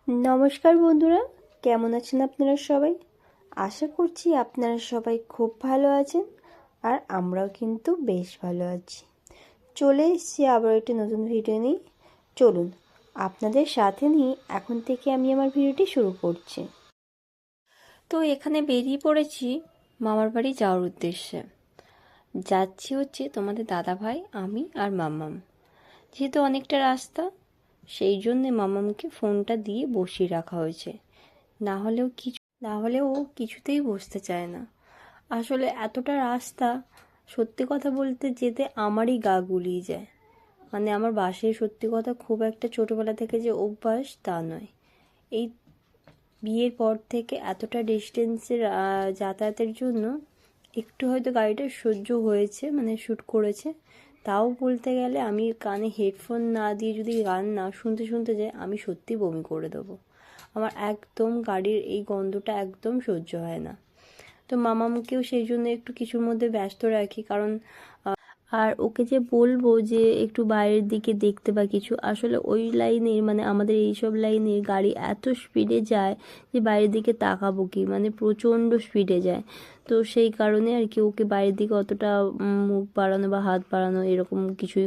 নমস্কার বন্ধুরা, কেমন আছেন আপনারা সবাই? আশা করছি আপনারা সবাই খুব ভালো আছেন, আর আমরাও কিন্তু বেশ ভালো আছি। চলে এসেছি আবার একটা নতুন ভিডিও নিয়ে। চলুন আপনাদের সাথে নিয়ে এখন থেকে আমি আমার ভিডিওটি শুরু করছি। তো এখানে বেরিয়ে পড়েছি মামার বাড়ি যাওয়ার উদ্দেশ্যে। যাচ্ছি হচ্ছে তোমাদের দাদা ভাই, আমি আর মাম্মাম। যেহেতু অনেকটা রাস্তা, সেই জন্যে মামামকে ফোনটা দিয়ে বসিয়ে রাখা হয়েছে। না হলেও ও কিছুতেই বসতে চায় না। আসলে এতটা রাস্তা, সত্যি কথা বলতে যেতে আমারই গা গুলিয়ে যায়। মানে আমার বাসে সত্যি কথা খুব একটা ছোটোবেলা থেকে যে অভ্যাস তা নয়। এই বিয়ের পর থেকে এতটা ডিস্টেন্সের যাতায়াতের জন্য একটু হয়তো গাড়িটা সহ্য হয়েছে, মানে শ্যুট করেছে। তাও বলতে গেলে আমি কানে হেডফোন না দিয়ে যদি গান না শুনতে শুনতে যাই, আমি সত্যি বমি করে দেবো। আমার একদম গাড়ির এই গন্ধটা একদম সহ্য হয় না। তো মামামকেও সেই জন্য একটু কিছুর মধ্যে ব্যস্ত রাখি, কারণ আর ওকে যে বলবো যে একটু বাইরের দিকে দেখতে বা কিছু, আসলে ওই লাইনের মানে আমাদের এইসব লাইনের গাড়ি এত স্পিডে যায় যে বাইরের দিকে তাকাবো কি, মানে প্রচণ্ড স্পিডে যায়। তো সেই কারণে আর কি ওকে বাইরের দিকে অতটা মুখ বাড়ানো বা হাত বাড়ানো এরকম কিছুই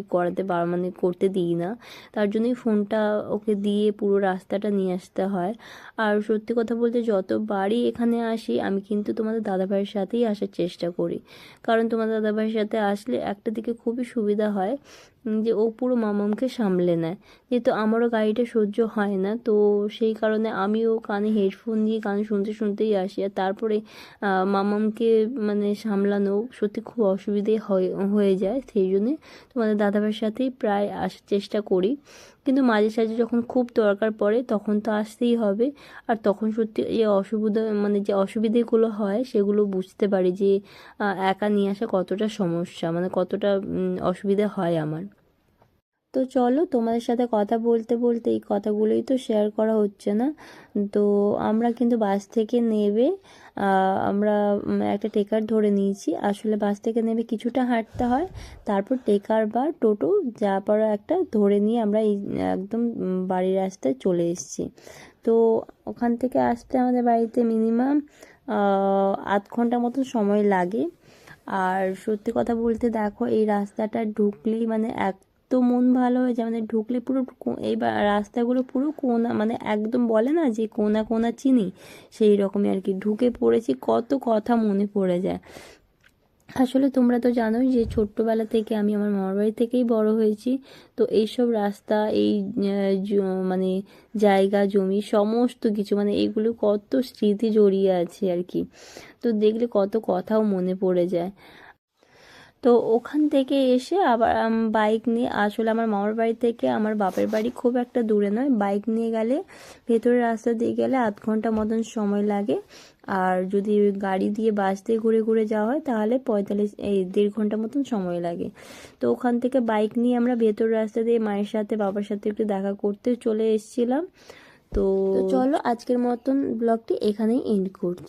মানে করতে দিই না। তার জন্যই ফোনটা ওকে দিয়ে পুরো রাস্তাটা নিয়ে আসতে হয়। আর সত্যি কথা বলতে যতবারই এখানে আসি আমি কিন্তু তোমাদের দাদাভাইয়ের সাথেই আসার চেষ্টা করি, কারণ তোমাদের দাদাভাইয়ের সাথে আসলে একটা দিকে খুবই সুবিধা হয় যে ও পুরো মামামকে সামলে নেয়। যেহেতু আমারও গাড়িটা সহ্য হয় না, তো সেই কারণে আমিও কানে হেডফোন দিয়ে গান শুনতে শুনতেই আসি। আর তারপরে মামামকে মানে সামলানো সত্যি খুব অসুবিধে হয়ে যায়। সেই জন্যে তোমাদের দাদাভাইয়ের সাথেই প্রায় আসার চেষ্টা করি। কিন্তু মাঝে সাঝে যখন খুব দরকার পড়ে তখন তো আসতেই হবে। আর তখন সত্যি যে অসুবিধেগুলো হয় সেগুলো বুঝতে পারি যে একা নিয়ে আসা কতটা সমস্যা, মানে কতটা অসুবিধা হয় আমার। তো চলো তোমাদের সাথে কথা বলতে বলতে এই কথাগুলোই তো শেয়ার করা হচ্ছে না। তো আমরা কিন্তু বাস থেকে নেবে আমরা একটা টেকার ধরে নিয়েছি। আসলে বাস থেকে নেবে কিছুটা হাঁটতে হয়, তারপর টেকার বা টোটো যা পারো একটা ধরে নিয়ে আমরা এই একদম বাড়ির রাস্তায় চলে এসেছি। তো ওখান থেকে আসতে আমাদের বাড়িতে মিনিমাম 8 ঘন্টা মতন সময় লাগে। আর সত্যি কথা বলতে দেখো, এই রাস্তাটা ঢুকলেই মানে তো মন ভালো হয়ে যায়, মানে ঢুকলে পুরো এই রাস্তাগুলো পুরো কোনা, মানে একদম বলে না যে কোনা কোনা চিনি, সেই রকমই আর কি। ঢুকে পড়েছি, কত কথা মনে পড়ে যায়। আসলে তোমরা তো জানোই যে ছোট্টবেলা থেকে আমি আমার মামার বাড়ি থেকেই বড় হয়েছি। তো এইসব রাস্তা, এই মানে জায়গা জমি সমস্ত কিছু, মানে এইগুলো কত স্মৃতি জড়িয়ে আছে আর কি। তো দেখলে কত কথাও মনে পড়ে যায়। তো ওখান থেকে এসে আবার বাইক নিয়ে, আসলে আমার মামার বাড়ি থেকে আমার বাপের বাড়ি খুব একটা দূরে নয়, বাইক নিয়ে গেলে ভেতরের রাস্তা দিয়ে গেলে 8 ঘন্টা মতন সময় লাগে। আর যদি গাড়ি দিয়ে বাস দিয়ে ঘুরে ঘুরে যাওয়া হয় তাহলে 1.5 ঘন্টা মতন সময় লাগে। তো ওখান থেকে বাইক নিয়ে আমরা ভেতর রাস্তা দিয়ে মায়ের সাথে বাবার সাথে একটু দেখা করতে চলে এসেছিলাম। তো চলো আজকের মতন ব্লগটি এখানেই এন্ড করছি।